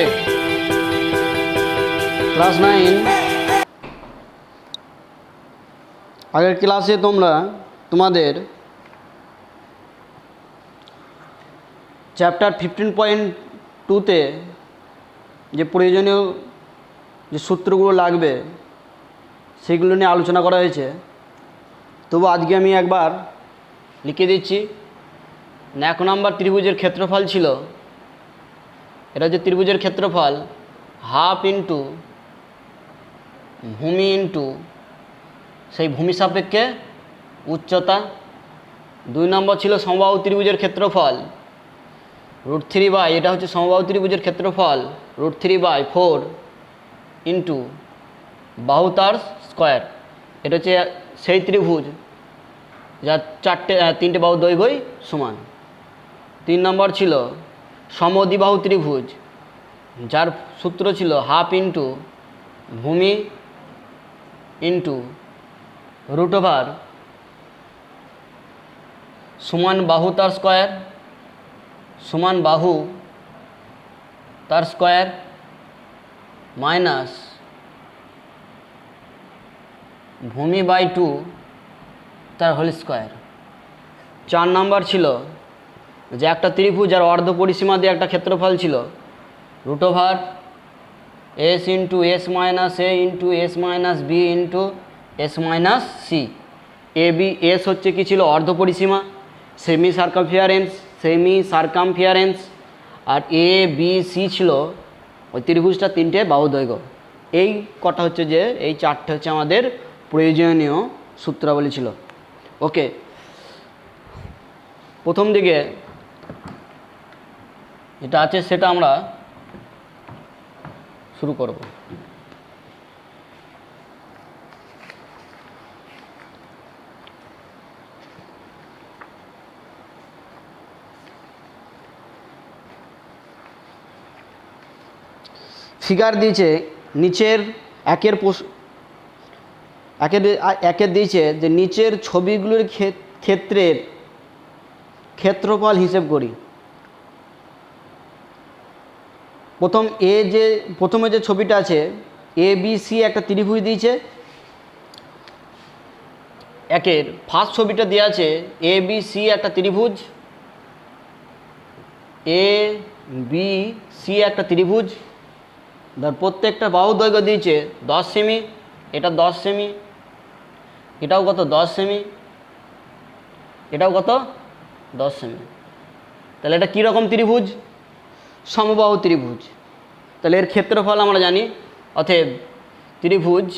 ওকে, class 9 আগের ক্লাসে তোমাদের চ্যাপ্টার 15.2-তে যে প্রয়োজনীয় যে সূত্রগুলো লাগবে সেগুলো নিয়ে আলোচনা করা হয়েছে। তবু আজকে আমি একবার লিখে দিচ্ছি। 1 নম্বর ত্রিভুজের ক্ষেত্রফল ছিল, এটা যে ত্রিভুজের ক্ষেত্রফল হাফ ইন্টু ভূমি ইন্টু সেই ভূমি সাপেক্ষে উচ্চতা। 2 নম্বর ছিল সমবাহু ত্রিভুজের ক্ষেত্রফল √3 এটা হচ্ছে সমবাহু ত্রিভুজের ক্ষেত্রফল √3/4 ইন্টু বাহু তার স্কোয়ার। এটা হচ্ছে সেই ত্রিভুজ যার 3টে বাহু দৈর্ঘ্যই সমান। 3 নম্বর ছিল সমদ্বিবাহু ত্রিভুজ, যার সূত্র ছিল হাফ ইন্টু ভূমি ইন্টু √ওভার সমান বাহু তার স্কোয়ার সমান বাহু তার স্কোয়ার মাইনাস ভূমি/2 তার হোল স্কোয়ার। 4 নম্বর ছিল যে একটা ত্রিভুজ যার অর্ধ পরিসীমা দিয়ে একটা ক্ষেত্রফল ছিল √over s into s minus a into s minus b into s minus c। এ বি এস হচ্ছে কি ছিল অর্ধ পরিসীমা, সেমি সার্কামফিয়ারেন্স, আর এ বি সি ছিল ওই ত্রিভুজটা 3টে বাহু দৈর্ঘ্য। এই কটা হচ্ছে যে এই 4টে হচ্ছে আমাদের প্রয়োজনীয় সূত্রাবলী ছিল। ওকে, প্রথম দিকে যেটা আছে সেটা আমরা শুরু করব। ফিগার দিয়েছে নিচের একের দিয়েছে যে নিচের ছবিগুলোর ক্ষেত্রের ক্ষেত্রফল হিসেব করি। প্রথমে যে ছবিটা আছে এ বি সি একটা ত্রিভুজ দিয়েছে। একের ফার্স্ট ছবিটা দেওয়া আছে এ বি সি একটা ত্রিভুজ, এ বি সি একটা ত্রিভুজ, ধর প্রত্যেকটা বাহু দৈর্ঘ্য দিয়েছে 10 সেমি, এটা 10 সেমি, এটাও কত 10 সেমি, এটাও কত 10 সেমি। তাহলে এটা কীরকম ত্রিভুজ? সমবাহু ত্রিভুজ। তাহলে এর ক্ষেত্রফল আমরা জানি, অতএব ত্রিভুজ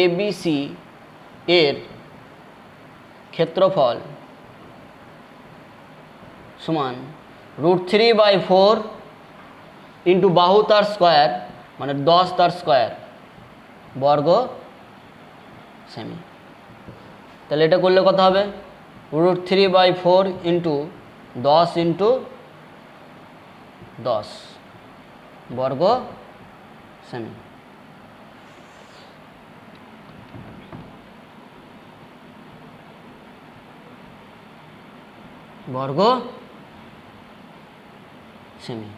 এ বি সি এর ক্ষেত্রফল সমান √3/4 ইন্টু বাহু তার স্কোয়ার মানে 10 তার স্কোয়ার বর্গ সেমি। তাহলে এটা করলে কত হবে? √3/4 ইন্টু 10 ইন্টু 10 বর্গ সেমি। বর্গ সেমি।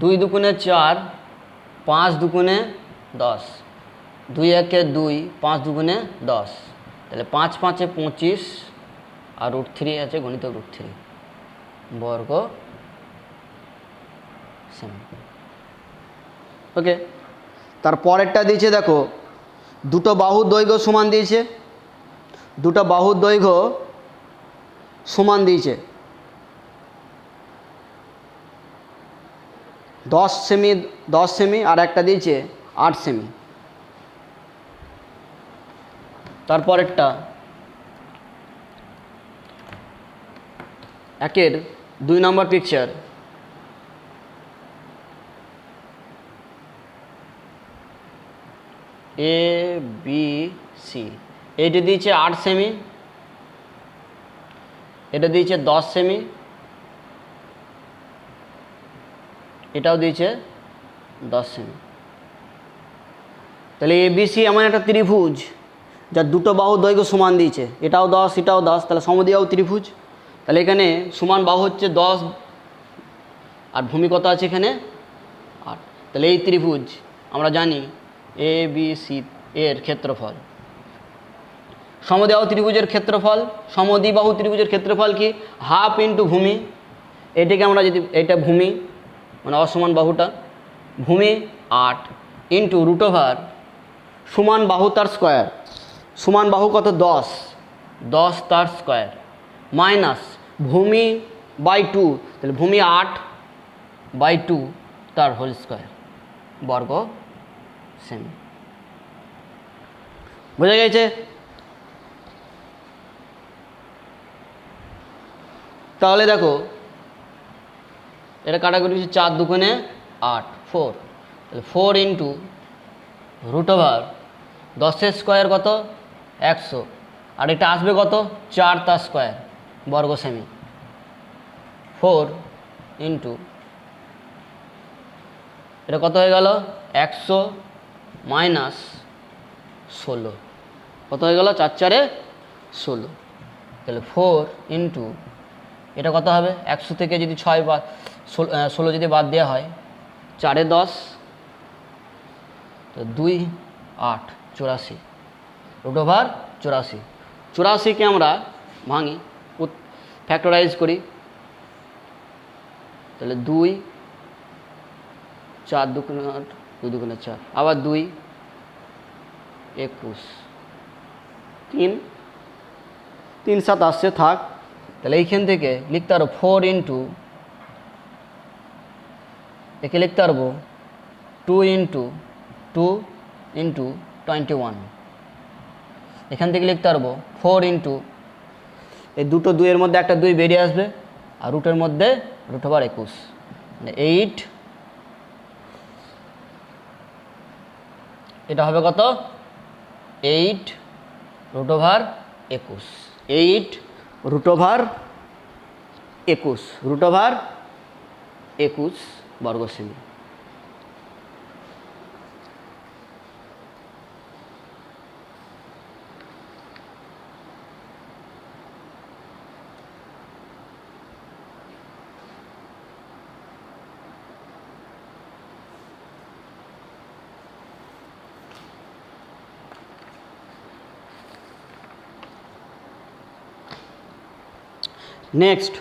2 দুগুণে 4, 5 দুগুণে 10, 2 একে 2, 5 দুগুণে 10, তাহলে 5 5-এ 25 আর √3 আছে গণিত √3 বর্গ সেমি। ওকে, তারপরেরটা দিয়েছে দেখো দুটো বাহুর দৈর্ঘ্য সমান দিয়েছে, দুটো বাহুর দৈর্ঘ্য সমান দিয়েছে 10 সেমি আর একটা দিয়েছে 8 সেমি। তারপরেরটা একের 2 নম্বর পিকচার, এ বি সি, এইটা দিয়েছে 8 সেমি, এটা দিয়েছে 10 সেমি, এটাও দিয়েছে 10 সেমি। তাহলে এ বি সি এমন একটা ত্রিভুজ যার দুটো বাহু দৈর্ঘ্য সমান দিয়েছে, এটাও 10 এটাও 10, তাহলে সমদ্বিবাহু ত্রিভুজ। তাহলে এখানে সমান বাহু হচ্ছে 10 আর ভূমি কত আছে এখানে 8। তাহলে এই ত্রিভুজ আমরা জানি এ বি সি এর ক্ষেত্রফল। সমদ্বিবাহু ত্রিভুজের ক্ষেত্রফল, সমদ্বিবাহু ত্রিভুজের ক্ষেত্রফল কি হাফ ইন্টু ভূমি। এটাকে আমরা যদি এটা ভূমি মানে অসমান বাহুটা, ভূমি 8 ইন্টু রুট ওভার সমান বাহু তার স্কোয়ার, সমান বাহু কত 10, 10 তার স্কোয়ার মাইনাস ভূমি বাই 2, তাহলে ভূমি 8 বাই 2 তার হোল স্কোয়ার বর্গ সেমি। বোঝা গেছে? তাহলে দেখো এটা কাটাকুটি হচ্ছে 4 দুগুণে 8 4, তাহলে 4 ইন্টু রুট ওভার 10 স্কোয়ার কত 100, আর এটা আসবে কত 4 তার স্কোয়ার বর্গ সেমি। 4 ইন্টু এটা কত হয়ে গেল 100 মাইনাস 16, কত হয়ে গেল 4 4 16, তাহলে 4 ইন্টু এটা কত হবে 100 থেকে যদি 6 বাদ 16 যদি বাদ দেওয়া হয় 4 10, তো 2 8 84 রুট ওভার 84। 84কে আমরা ভাঙি ফ্যাক্টরাইজ করি, তাহলে 2 4 দুগুণে 8 2 দুগুণে 4 আবার 2 21 3 3 7 আসছে থাক। তাহলে এইখান থেকে লিখতে পারবো 4 ইন্টু একে লিখতে পারবো 2 ইন্টু 2 ইন্টু 21। এখান থেকে লিখতে পারবো 4 ইন্টু এই দুটো 2 এর মধ্যে একটা 2 বেরিয়ে আসবে আর রুটের মধ্যে রুট ওভার 21, মানে 8, এটা হবে কত 8 root over 21, 8 root over 21 root over 21 বর্গ সেমি। নেক্সট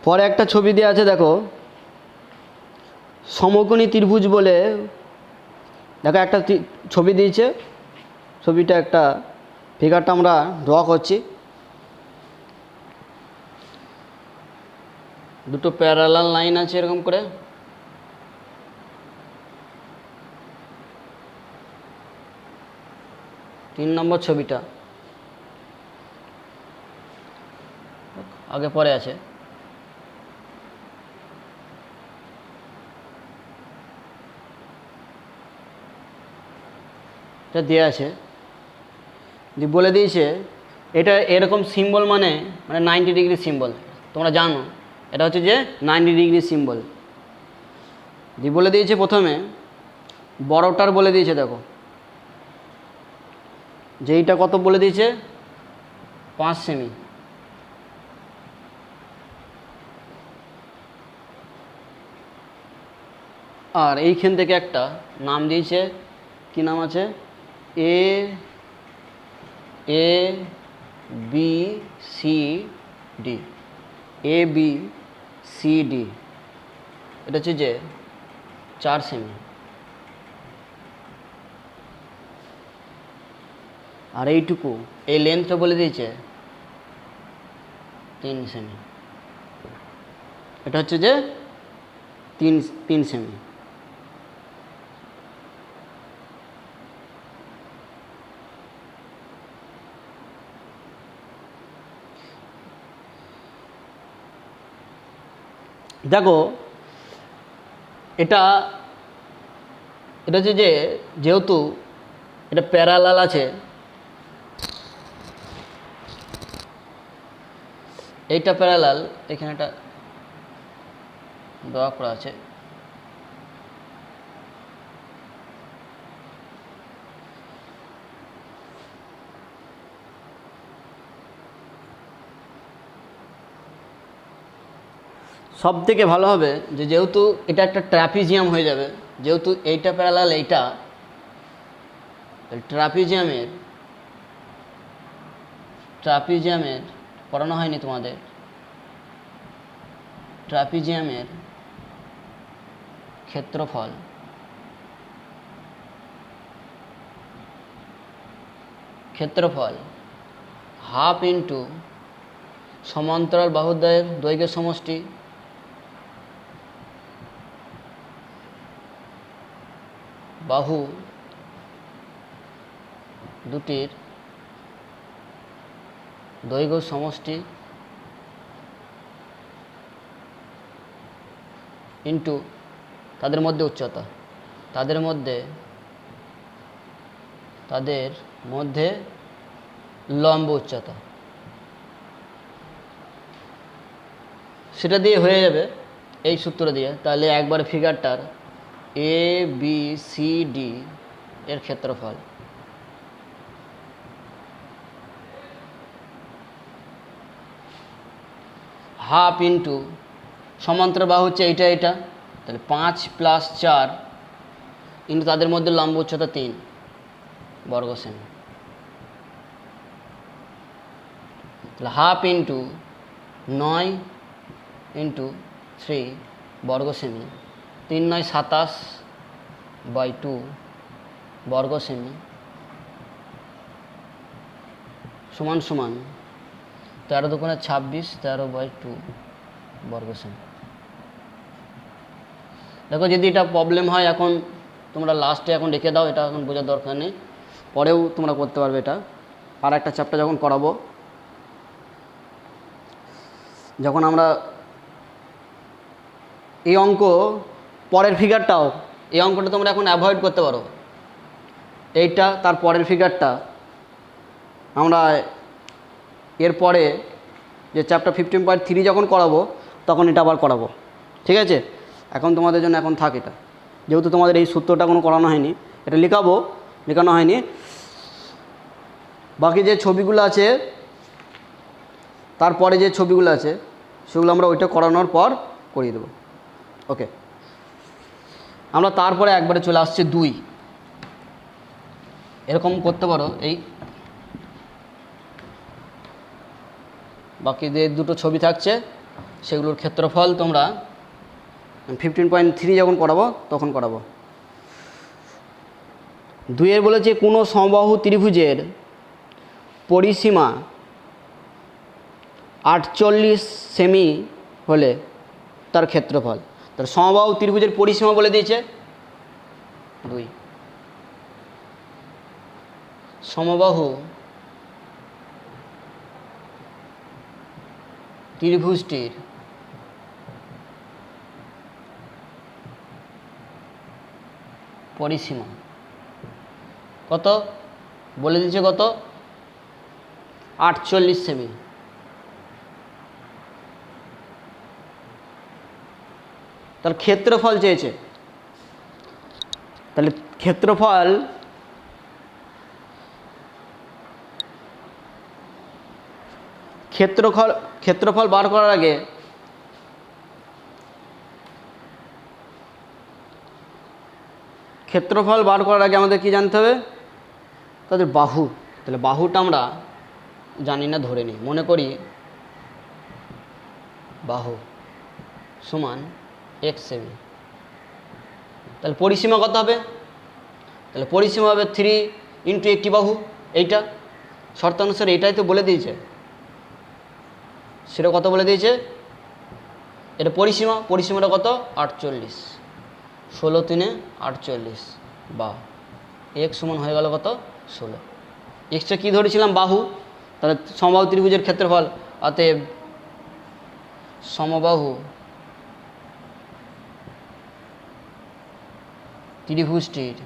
পরে একটা ছবি দেওয়া আছে, দেখো সমকোণী ত্রিভুজ বলে দেখো একটা ছবি দিয়েছে, ছবিটা একটা ফিগারটা আমরা ড্র করছি। দুটো প্যারালাল লাইন আছে এরকম করে, তিন নম্বর ছবিটা আগে পরে আছে। এটা দেওয়া আছে, বলে দিয়েছে এটা এরকম সিম্বল মানে 90 ডিগ্রি সিম্বল, তোমরা জানো এটা হচ্ছে যে 90 ডিগ্রি সিম্বল। বলে দিয়েছে প্রথমে বড়টার বলে দিয়েছে, দেখো যে এইটা কত বলে দিয়েছে 5 সেমি, আর এইখান থেকে একটা নাম দিয়েছে, কি নাম আছে এ বি সি ডি, এ বি সি ডি, এটা হচ্ছে যে 4 সেমি, আর এইটুকু এই লেন্থটা বলে দিয়েছে 3 সেমি, এটা হচ্ছে যে 3 সেমি। দেখো এটা হচ্ছে যে যেহেতু এটা প্যারালাল আছে, এইটা প্যারালাল, এখানে একটা ড্র করা আছে, সব থেকে ভালো হবে যে যেহেতু এটা একটা ট্র্যাপিজিয়াম হয়ে যাবে, যেহেতু এইটা প্যারালাল এইটা, ট্রাপিজিয়ামের পড়ানো হয়নি তোমাদের, ট্রাপিজিয়ামের ক্ষেত্রফল হাফ ইন্টু সমান্তরাল বাহুদ্বয়ের দৈর্ঘ্যের সমষ্টি বাহু দুটির দৈর্ঘ্য সমষ্টি ইন্টু তাদের মধ্যে উচ্চতা, তাদের মধ্যে লম্ব উচ্চতা, সেটা দিয়ে হয়ে যাবে এই সূত্র দিয়ে। তাহলে একবার ফিগারটার এ বি সি ডি এর ক্ষেত্রফল হাফ ইন্টু সমান্তরাল বাহু হচ্ছে এইটা এটা, তাহলে 5 + 4 ইন্টু তাদের মধ্যে লম্ব উচ্চতা 3 বর্গ সেমি, তাহলে হাফ ইন্টু 9 ইন্টু 3 বর্গ সেমি, 3 9 27/2 বর্গ সেমি সমান সমান 13 দুগুণে 26, 13/2 বর্গ সেমি। দেখো যদি এটা প্রবলেম হয় এখন তোমরা লাস্টে এখন রেখে দাও, এটা এখন বোঝার দরকার নেই, পরেও তোমরা করতে পারবে এটা। আর একটা চ্যাপ্টার যখন করাবো, যখন আমরা এই অঙ্ক পরের ফিগারটাও, এই অঙ্কটা তোমরা এখন অ্যাভয়েড করতে পারো, এইটা তার পরের ফিগারটা আমরা এরপরে যে চ্যাপ্টার 15.3 যখন করাবো তখন এটা আবার করাবো, ঠিক আছে? এখন তোমাদের জন্য এখন থাক এটা, যেহেতু তোমাদের এই সূত্রটা কোনো করানো হয়নি, এটা লেখানো হয়নি। বাকি যে ছবিগুলো আছে, তারপরে যে ছবিগুলো আছে সেগুলো আমরা ওইটা করানোর পর করিয়ে দেবো। ওকে, আমরা তারপরে একবারে চলে আসছে 2, এরকম করতে পারো। এই বাকি যে দুটো ছবি থাকছে সেগুলোর ক্ষেত্রফল তোমরা 15.3 যখন করাবো তখন করাবো। 2 বলেছে কোনো সমবাহু ত্রিভুজের পরিসীমা 48 সেমি হলে তার ক্ষেত্রফল। তার সমবাহু ত্রিভুজের পরিসীমা বলে দিয়েছে 2। সমবাহু ত্রিভুজটির পরিসীমা কত বলে দিয়েছে, কত? 48 সেমি। তার ক্ষেত্রফল চেয়েছে, তাহলে ক্ষেত্রফল বার করার আগে আমাদের কি জানতে হবে? তাদের বাহু। তাহলে বাহুটা আমরা জানি না, ধরে নিই, মনে করি বাহু সমান x সেমি। তাহলে পরিসীমা কত হবে? তাহলে পরিসীমা হবে 3 ইন্টু একটি বাহু, এইটা শর্তানুসারে এটাই তো বলে দিয়েছে, সেটা কত বলে দিয়েছে? এটা পরিসীমাটা কত? 48, 16 3 48 বা x সমান হয়ে গেল কত? 16। এক্সটা কী ধরেছিলাম? বাহু। তাহলে সমবাহু ত্রিভুজের ক্ষেত্রফল, অতএব সমবাহু ত্রিভুজটির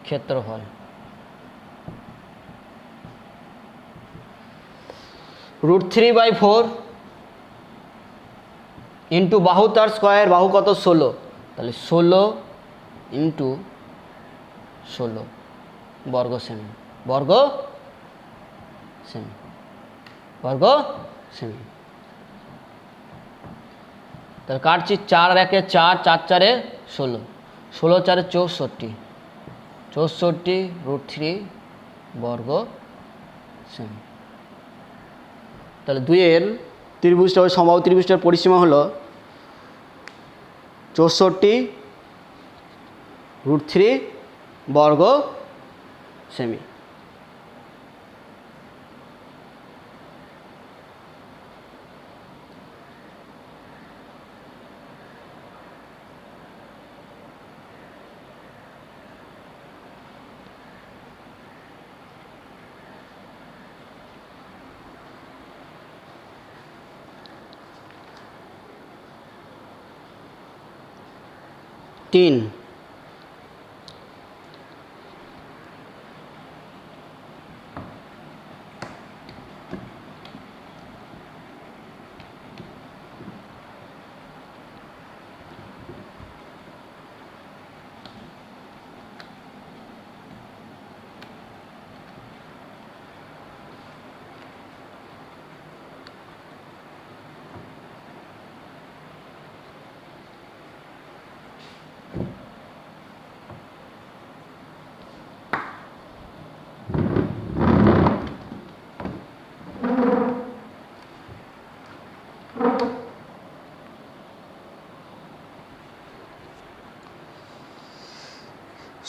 ক্ষেত্রফল √3/4 ইন্টু বাহু তার স্কোয়ার, বাহু কত 16, তাহলে 16 ইন্টু 16 বর্গ সেমি, বর্গ সেমি, বর্গ সেমি। তাহলে কাটছি 4 আর 1 4, 4 4 16, 16 4 64, 64 √3 বর্গ সেমি। তাহলে 2-এর ত্রিভুজটা, ওই সমবাহু ত্রিভুজটার পরিসীমা হলো 64 √3 বর্গ সেমি। তিন,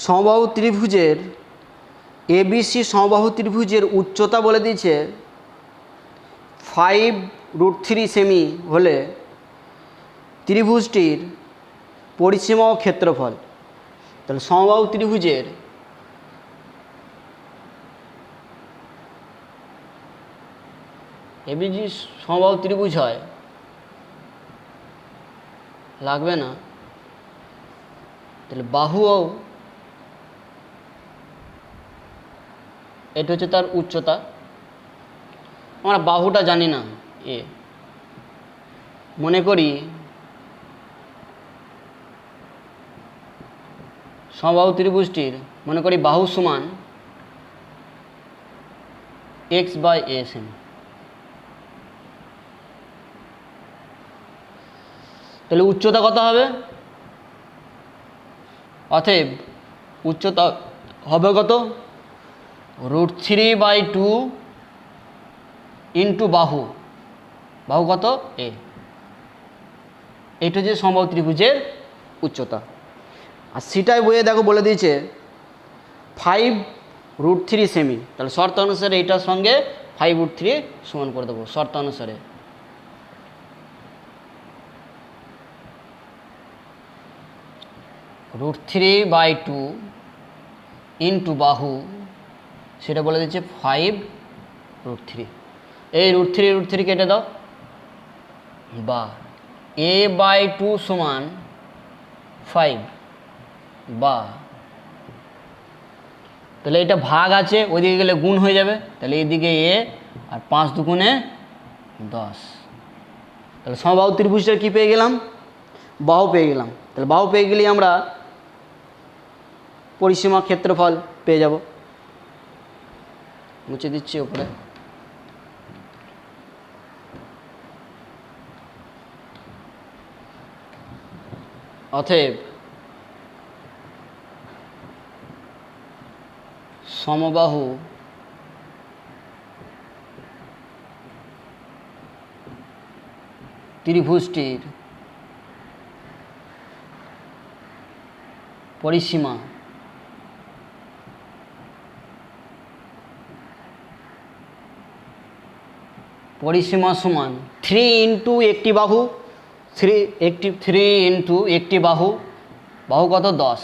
সমবাহু ত্রিভুজের এবিসি সমবাহু ত্রিভুজের উচ্চতা বলে দিয়েছে 5√3 সেমি হলে ত্রিভুজটির পরিসীমা ও ক্ষেত্রফল। তাহলে সমবাহু ত্রিভুজের এবিসি সমবাহু ত্রিভুজ হয়, লাগবে না, তাহলে বাহুও, এটা হচ্ছে তার উচ্চতা, আমরা বাহুটা জানি না, মনে করি সমবাহু ত্রিভুজটির, মনে করি বাহু সমান x/a সেমি। তাহলে উচ্চতা কত হবে? অতএব উচ্চতা হবে কত? √3/2 ইন্টু বাহু, বাহু কত? a। এটা হচ্ছে সমবাহু ত্রিভুজের উচ্চতা। আর সেটাই বইয়ে দেখো বলে দিয়েছে 5√3 সেমি। তাহলে শর্ত অনুসারে এটার সঙ্গে 5√3 সমান করে দেবো শর্ত অনুসারে। √3/2 ইন্টু বাহু, সেটা বলে দিচ্ছে 5√3। এই √3 কেটে দাও, বা a/2 সমান 5, বা তাহলে এটা ভাগ আছে, ওইদিকে গেলে গুণ হয়ে যাবে, তাহলে এইদিকে a আর 5 দুগুণে 10। তাহলে সমবাহু ত্রিভুজটার কী পেয়ে গেলাম? বাহু পেয়ে গেলাম। তাহলে বাহু পেয়ে গেলেই আমরা পরিসীমা ক্ষেত্রফল পেয়ে যাব। মুছে দিচ্ছি উপরে। অতএব সমবাহু ত্রিভুজটির পরিসীমা সমান 3 ইন্টু একটি বাহু, 3 ইন্টু একটি বাহু, বাহু কত? 10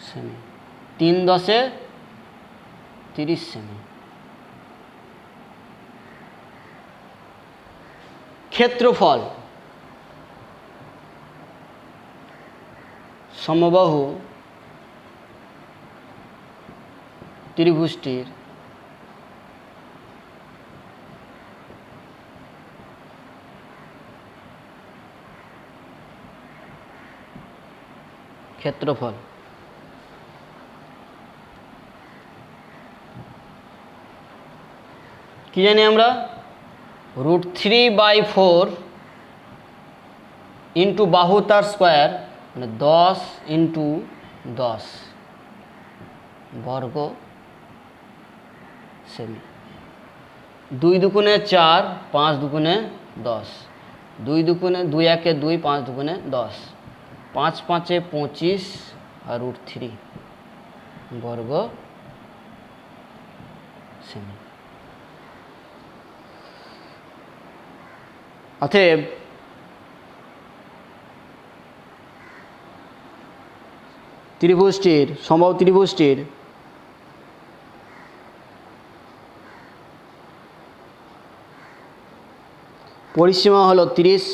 সেমি, 3 10 30 সেমি। ক্ষেত্রফল সমবাহু ত্রিভুজটির ক্ষেত্রফল। কি জানি আমরা √3/4 ইন্টু বাহু তার স্কোয়ার মানে 10 ইন্টু 10 বর্গ সেমি। 2 দুগুণে 4, 5 দুগুণে 10, 2 দুগুণে 2 একে 2, 5 দুগুণে 10, 5 5 25 আর √3 বর্গ সেমি। অতএব ত্রিভুজটির সমবাহু ত্রিভুজটির পরিসীমা হলো 30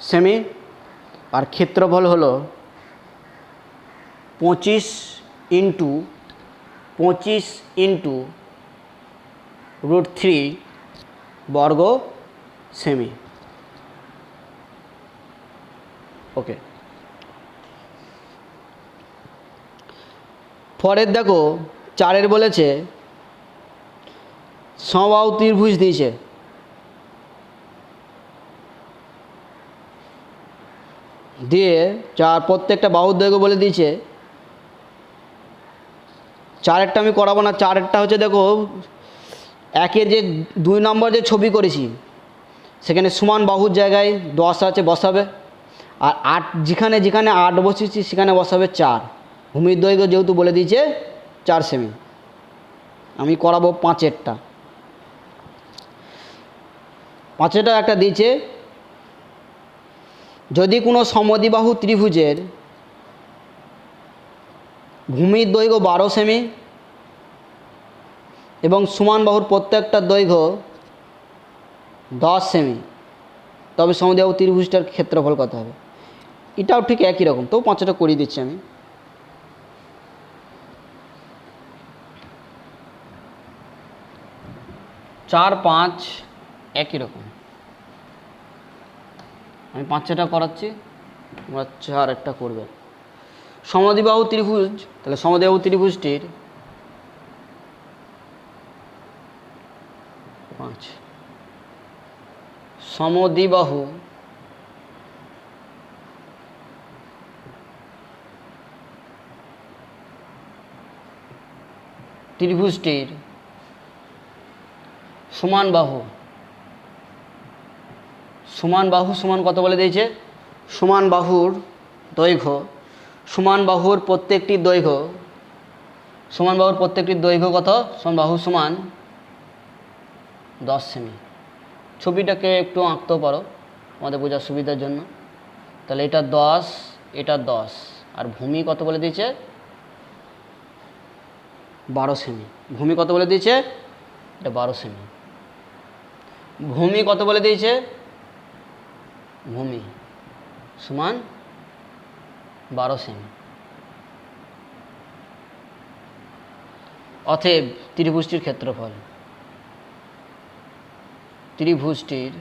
সেমি আর ক্ষেত্রফল হলো 25 ইন্টু √3 বর্গ সেমি। ওকে, পরের দেখো 4 বলেছে সমবাহু ত্রিভুজ দিয়েছে, দিয়ে 4 প্রত্যেকটা বাহুর দৈর্ঘ্য বলে দিয়েছে। 4 আমি করাবো না, 4 হচ্ছে দেখো একের যে 2 নম্বর যে ছবি করেছি সেখানে সমান বাহুর জায়গায় 10 আছে বসাবে, আর 8 যেখানে 8 বসেছি সেখানে বসাবে 4। ভূমির দৈর্ঘ্য যেহেতু বলে দিয়েছে 4 সেমি, আমি করাবো 5-এরটা। 5-এটা একটা দিয়েছে, যদি কোনো সমদ্বিবাহু ত্রিভুজের ভূমির দৈর্ঘ্য 12 সেমি এবং সমান বাহুর প্রত্যেকটা দৈর্ঘ্য 10 সেমি, তবে সমদ্বিবাহু ত্রিভুজটার ক্ষেত্রফল কত হবে? এটাও ঠিক একই রকম, তো 5-টা করিয়ে দিচ্ছি আমি। চার 5 একই রকম, আমি 5-টা করাচ্ছি, তোমরা 4-একটা করবে। সমদ্বিবাহু ত্রিভুজ, তাহলে সমদ্বিবাহু ত্রিভুজটির 5 সমদ্বিবাহু ত্রিভুজটির সমান বাহু সমান কত বলে দিয়েছে? সমান বাহুর দৈর্ঘ্য, সমান বাহুর প্রত্যেকটি দৈর্ঘ্য কত? সমান বাহু সমান 10 সেমি। ছবিটাকে একটু আঁকতেও পারো আমাদের বোঝার সুবিধার জন্য। তাহলে এটা 10, এটা 10, আর ভূমি কত বলে দিয়েছে? 12 সেমি। ভূমি কত বলে দিয়েছে? এটা 12 সেমি। ভূমি কত বলে দিয়েছে? ভূমি সমান 12 সেমি। অতএব ত্রিভুজটির ক্ষেত্রফল, ত্রিভুজটির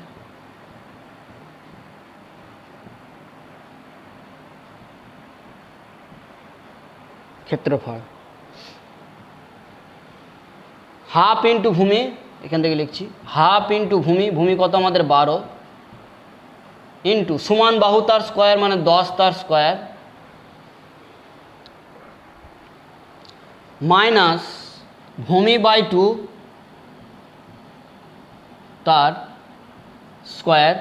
ক্ষেত্রফল হাফ ইন্টু ভূমি, এখান থেকে লিখছি হাফ ইন্টু ভূমি, ভূমি কত আমাদের 12, ইন্টু সমান বাহু তার স্কোয়ার মানে 10 তার স্কোয়ার, মাইনাস ভূমি বাই 2 তার স্কোয়ার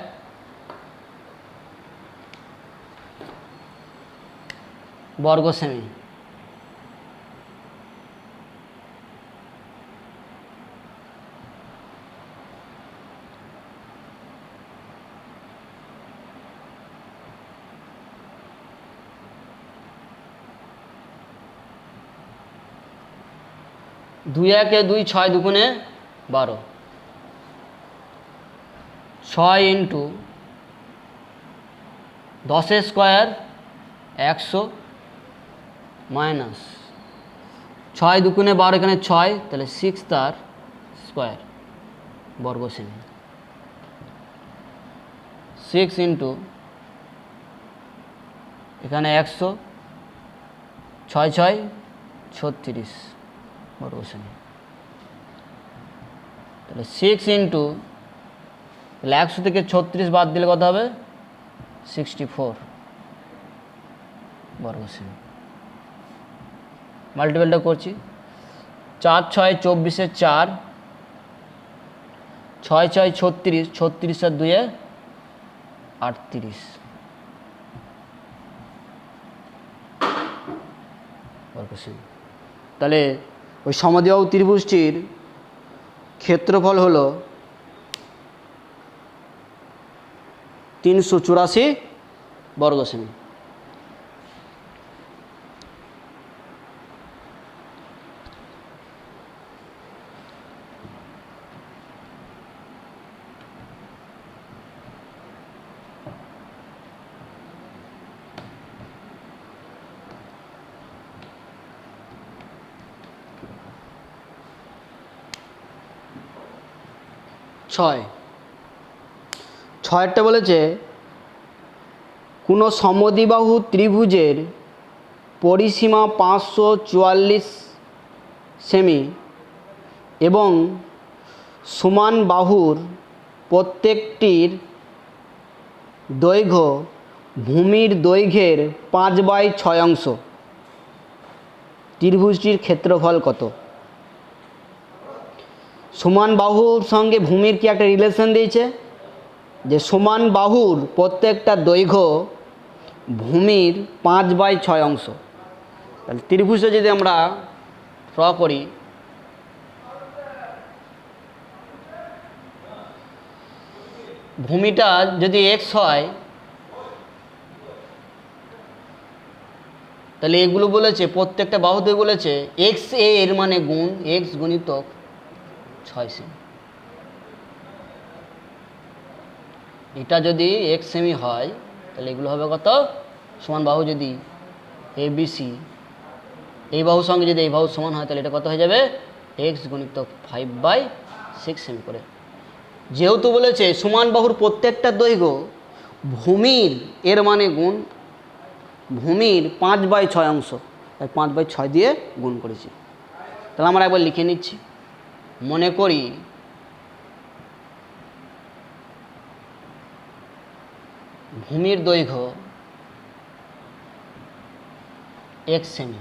বর্গ সেমি। দুই একে 2, 6 দুগুণে 12, 6 ইন্টু 10 স্কোয়ার 100 মাইনাস 6 দুগুণে 12, এখানে 6, তাহলে 6 তার স্কোয়ার বর্গ সেমি। 6 ইন্টু এখানে 100 ছয় ছয় 36 বর্গ সেমি। তাহলে 6 ইন্টু, তাহলে 100 থেকে 36 বাদ দিলে কত হবে? 64 বর্গ সেমি। মাল্টিপলটা করছি, 4 6 24 4, 6 6 36, 36 আর 2 38 বর্গ সেমি। তাহলে ওই সমদ্বিবাহু ত্রিভুজটির ক্ষেত্রফল হলো 384 বর্গ সেমি। ছয়টা বলেছে কোনো সমদ্বিবাহু ত্রিভুজের পরিসীমা 544 সেমি এবং সমান বাহুর প্রত্যেকটির দৈর্ঘ্য ভূমির দৈর্ঘ্যের 5/6 অংশ। ত্রিভুজটির ক্ষেত্রফল কত? সমান বাহুর সঙ্গে ভূমির কি একটা রিলেশন দিয়েছে, যে সমান বাহুর প্রত্যেকটা দৈর্ঘ্য ভূমির 5/6 অংশ। তাহলে ত্রিভুজে যদি আমরা ড্র করি, ভূমিটা যদি x হয়, তাহলে এগুলো বলেছে প্রত্যেকটা বাহুতে বলেছে x এর মানে গুণ x গুণিতক 6 সেমি। এটা যদি x সেমি হয় তাহলে এগুলো হবে কত? সমান বাহু যদি ABC, এই বাহুর সঙ্গে যদি এই বাহু সমান হয় তাহলে এটা কত হয়ে যাবে? x গুণিতক 5/6 সেমি করে। যেহেতু বলেছে সমান বাহুর প্রত্যেকটা দৈর্ঘ্য ভূমির এর মানে গুণ ভূমির 5/6 অংশ, তাই 5/6 দিয়ে গুণ করেছি। তাহলে আমরা একবার লিখে নিচ্ছি। মনে করি ভূমির দৈর্ঘ্য x সেমি,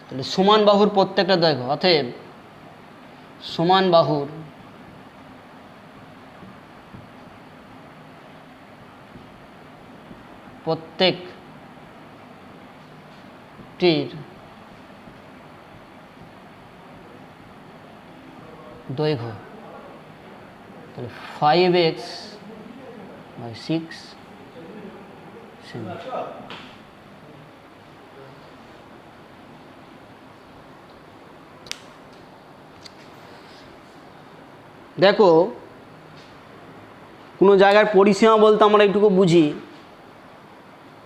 তাহলে সমান বাহুর প্রত্যেকটা দৈর্ঘ্য, অতএব সমান বাহুর প্রত্যেকটির দৈর্ঘ্য, তাহলে 5x/6 সেমি। দেখো কোনো জায়গার পরিসীমা বলতে আমরা একটুকু বুঝি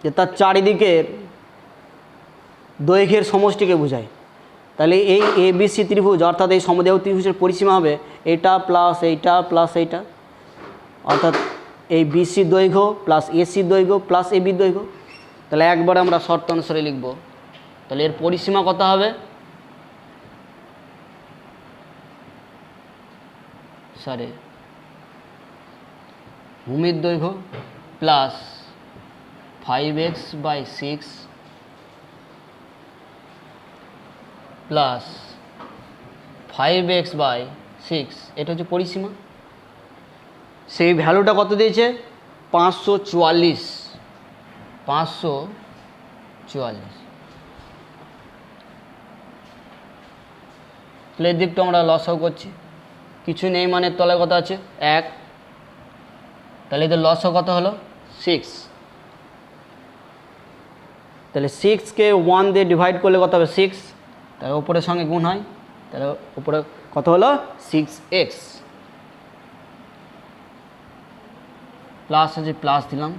যে তার চারিদিকের দৈর্ঘ্যের সমষ্টিকে বোঝায়। তাহলে এই ABC ত্রিভুজ অর্থাৎ এই সমদ্বিবাহু ত্রিভুজের পরিসীমা হবে এটা প্লাস এইটা প্লাস এইটা, অর্থাৎ এই BC দৈর্ঘ্য প্লাস AC দৈর্ঘ্য প্লাস AB দৈর্ঘ্য। তাহলে একবারে আমরা শর্ত অনুসারে লিখব। তাহলে এর পরিসীমা কত হবে? সরি, ভূমির দৈর্ঘ্য প্লাস 5x/6 প্লাস 5x/6, এটা হচ্ছে পরিসীমা। সেই ভ্যালুটা কত দিয়েছে? 544। 544। প্লের দিকটা আমরা লসাও করছি, কিছু নেই মানে তলায় কত আছে? 1। তাহলে এদের লসাও কত হলো? 6। তাহলে 6কে 1 দিয়ে ডিভাইড করলে কত হবে? 6। তাহলে উপরের সঙ্গে গুণ হয়, তাহলে উপরে কত হলো? 6x প্লাস আছে, প্লাস দিলাম।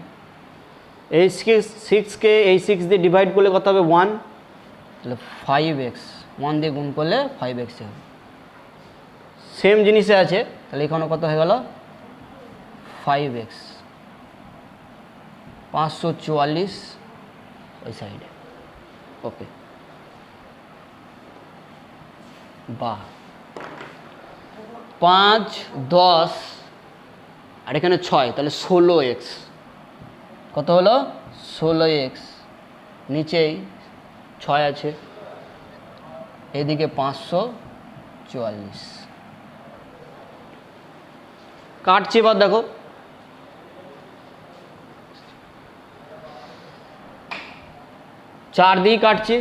এই 6কে এই 6 দিয়ে ডিভাইড করলে কত হবে? 1। তাহলে 5x, 1 দিয়ে গুণ করলে 5x হবে। সেম জিনিসে আছে, তাহলে এখানে কত হয়ে গেল? 5x। 544 ওই সাইডে। ওকে, বা 5 10 আর এখানে 6, তাহলে 16x। কত হলো? 16x। নিচেই 6 আছে, এদিকে 544। কাটছি, এবার দেখো 4 দিয়ে কাটছি,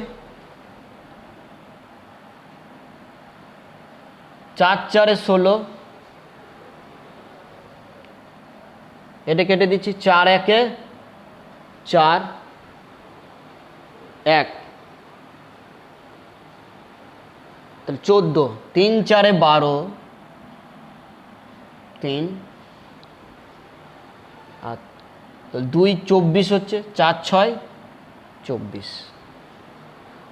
4 4 16, এটা কেটে দিচ্ছি, 4 1 4 1, তাহলে 14, 3 4 12, 3 আর 2 24 হচ্ছে, 4 6 24।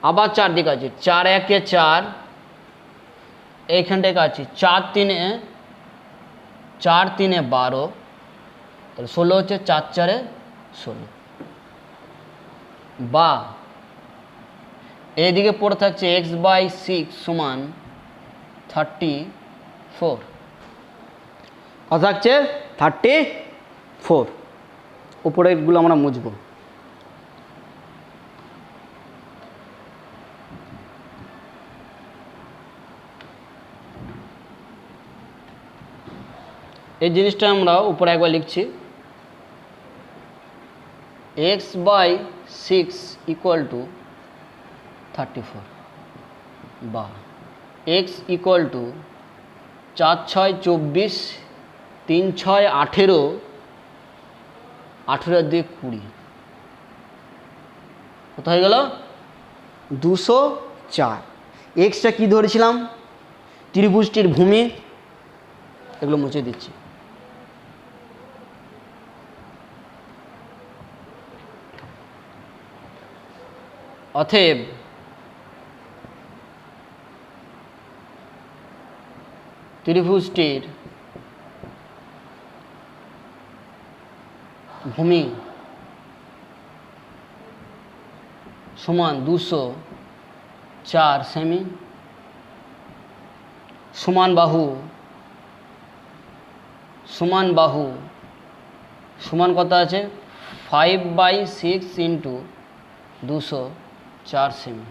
আবার 4 দিকে আছে, 4 1 4, এইখানটায় কাটছি, 4 3 12, তাহলে 16 হচ্ছে, 4 4 16। বা এইদিকে পড়ে থাকছে x/6 সমান 34। কত থাকছে? 34। উপরেরগুলো আমরা মুছবো। এই জিনিসটা আমরা উপরে একবার লিখছি, x/6 ইকুয়াল টু 34, বা x ইকুয়াল টু 4 6 24, 3 6 18, 18 দিয়ে 20, কত হয়ে গেল? 204। এক্সটা কি ধরেছিলাম? ত্রিভুজটির ভূমি। এগুলো মুছে দিচ্ছি। অতএব ত্রিভুজটির ভূমি সমান 204 সেমি, সমান বাহু সমান কত আছে? 5/6 ইন্টু 204 সেমি।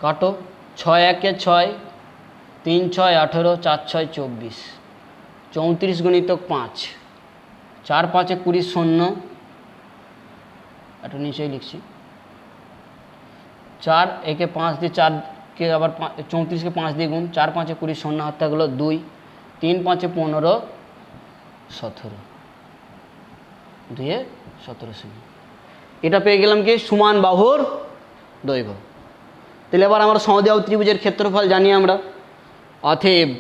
কাটো, 6 1 6, 3 6 18, 4 6 24, 34 গুণিতক 5, 4 5 20 শূন্য, একটু নিচেই লিখছি, 4 1 5 দিয়ে 4কে আবার 34কে 5 দিয়ে গুণ, 4 5 20 শূন্য, হাত থাকলো 2, 3 5 15 17, 2 17 সেমি। এটা পেয়ে গেলাম কি? সমান বাহুর দৈর্ঘ্য। তাহলে এবার আমরা সমদ্বিবাহু ত্রিভুজের ক্ষেত্রফল জানি আমরা। অতএব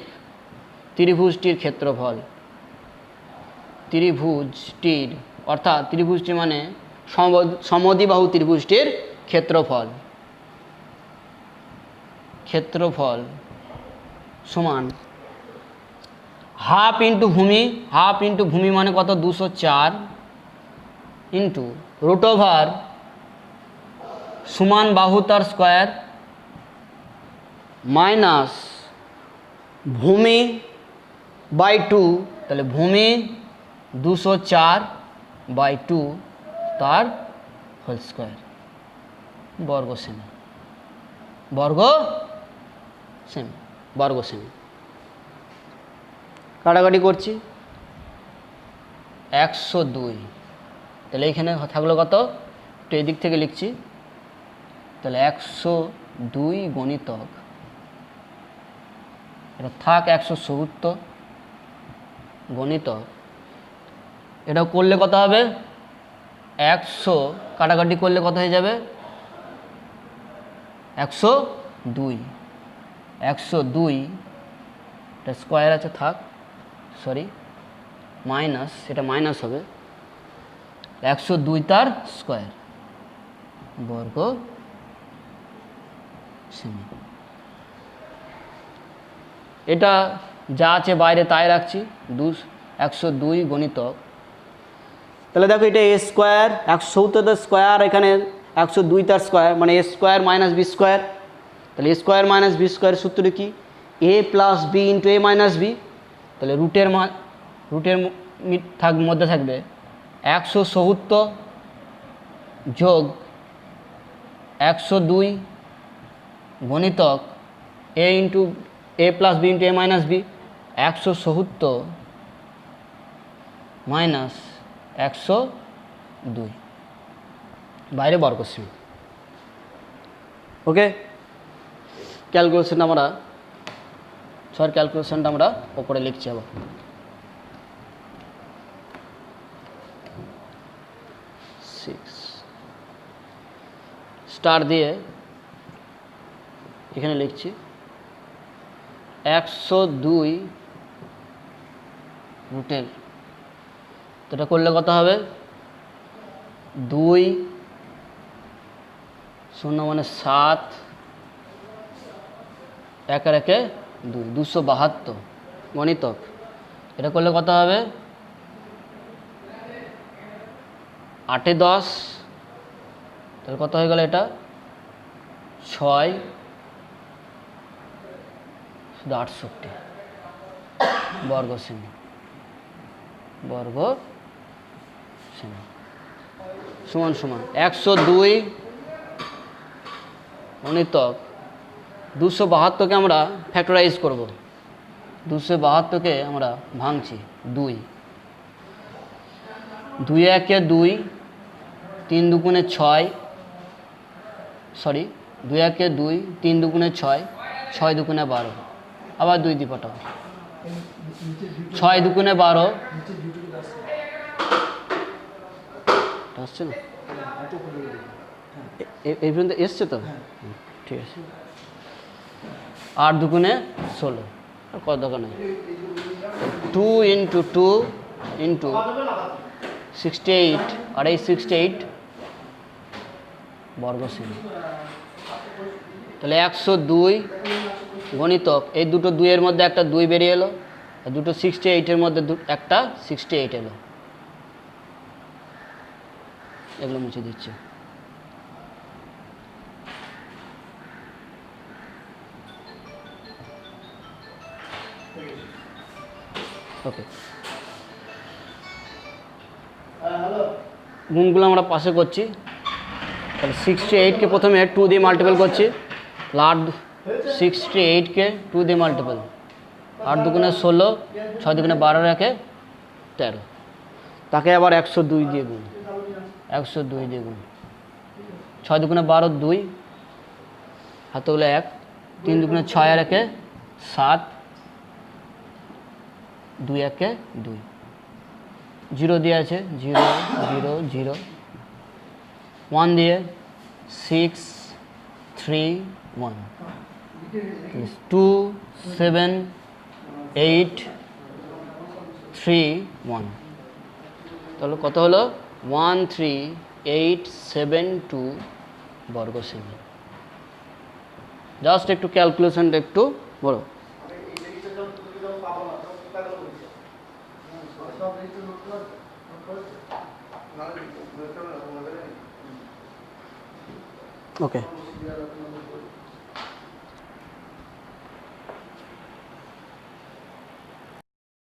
ত্রিভুজটির ক্ষেত্রফল, ত্রিভুজটির অর্থাৎ ত্রিভুজটি মানে সমদ্বিবাহু ত্রিভুজটির ক্ষেত্রফল সমান হাফ ইন্টু ভূমি মানে কত? 204 ইন্টু রুট ওভার সমান বাহু তার স্কোয়ার মাইনাস ভূমি বাই 2, তাহলে ভূমি 204/2 তার হোল স্কোয়ার, বর্গ সেমি। কাটাকাটি করছি, 102। তাহলে এইখানে থাকলো কত? একটু এদিক থেকে লিখছি, তাহলে 102 গণিতক, এটা থাক 170 গণিতক, এটা করলে কত হবে? 100 কাটাকাটি করলে কত হয়ে যাবে? 102। এটা স্কোয়ার আছে, থাক, সরি মাইনাস, এটা মাইনাস হবে, 102 তার স্কোয়ার, বর্গ সেমি। এটা যা আছে বাইরে তাই রাখছি 102 গণিতক, তাহলে দেখো এটা এ স্কোয়ার 170 স্কোয়ার, এখানে 102 তার স্কোয়ার মানে এ স্কোয়ার মাইনাস বি স্কোয়ার। তাহলে এ স্কোয়ার মাইনাস বি স্কোয়ার সূত্রটা কি? এ প্লাস বি ইন্টু এ মাইনাস বি। তাহলে রুটের মধ্যে থাকবে 170 যোগ 102 গণিতক এ ইন্টু এ প্লাস বি ইন্টু এ মাইনাস বি, 170 মাইনাস 102 বাইরে বর্গসীমা। ওকে, ক্যালকুলেশনটা আমরা ওপরে লিখছি আবার। স্টার দিয়ে এখানে লিখছি 102 রুটের, তো এটা করলে কত হবে? 2 0 মানে 7, 1 আর 1 2, 272 গণিতক। এটা করলে কত হবে? 8 এ 10, তাহলে কত হয়ে গেল? এটা 6 শুধু 68 বর্গসীমা সমান সমান 102 গণিতক 272কে আমরা ফ্যাক্টরাইজ করব। 272কে আমরা ভাঙছি 2, 2 1 2, 3 দুগুণে 6, সরি 2 1 2, 3 দুগুণে 6, 6 দুগুণে 12, আবার 2 দিয়ে পাঠাও, 6 দুগুণে 12 আসছে না? এই পর্যন্ত এসছে তো? ঠিক আছে। 8 দুগুণে 16, আর কত দরকার নেই। 2 ইন্টু 2 ইন্টু 68, আর এই 68 বর্গসীমা। তাহলে 102 গণিতক, এই দুটো 2 এর মধ্যে একটা 2 বেরিয়ে এলো, আর দুটো 68-এর মধ্যে একটা 68 এলো। এগুলো মুছে দিচ্ছে। ওকে, গুণগুলো আমরা পাশে করছি। তাহলে 68কে প্রথমে 2 দিয়ে মাল্টিপল করছি, 68কে 2 দিয়ে মাল্টিপল, 8 দুগুণে 16, 6 দুগুণে 12, 13, তাকে আবার 102 দিয়ে গুণ, 102 দিয়ে গুণ, 6 দুগুণে 12 2, হাতে হলো 1, 3 দুগুণে 6 আর 7, 2 1 2, 0 দিয়ে আছে 0 0 0, 1 দিয়ে 6 3 1, 2 7 8 3 1, তাহলে কত হলো? 13872 বর্গসীমা। জাস্ট একটু ক্যালকুলেশনটা একটু বড়। ওকে।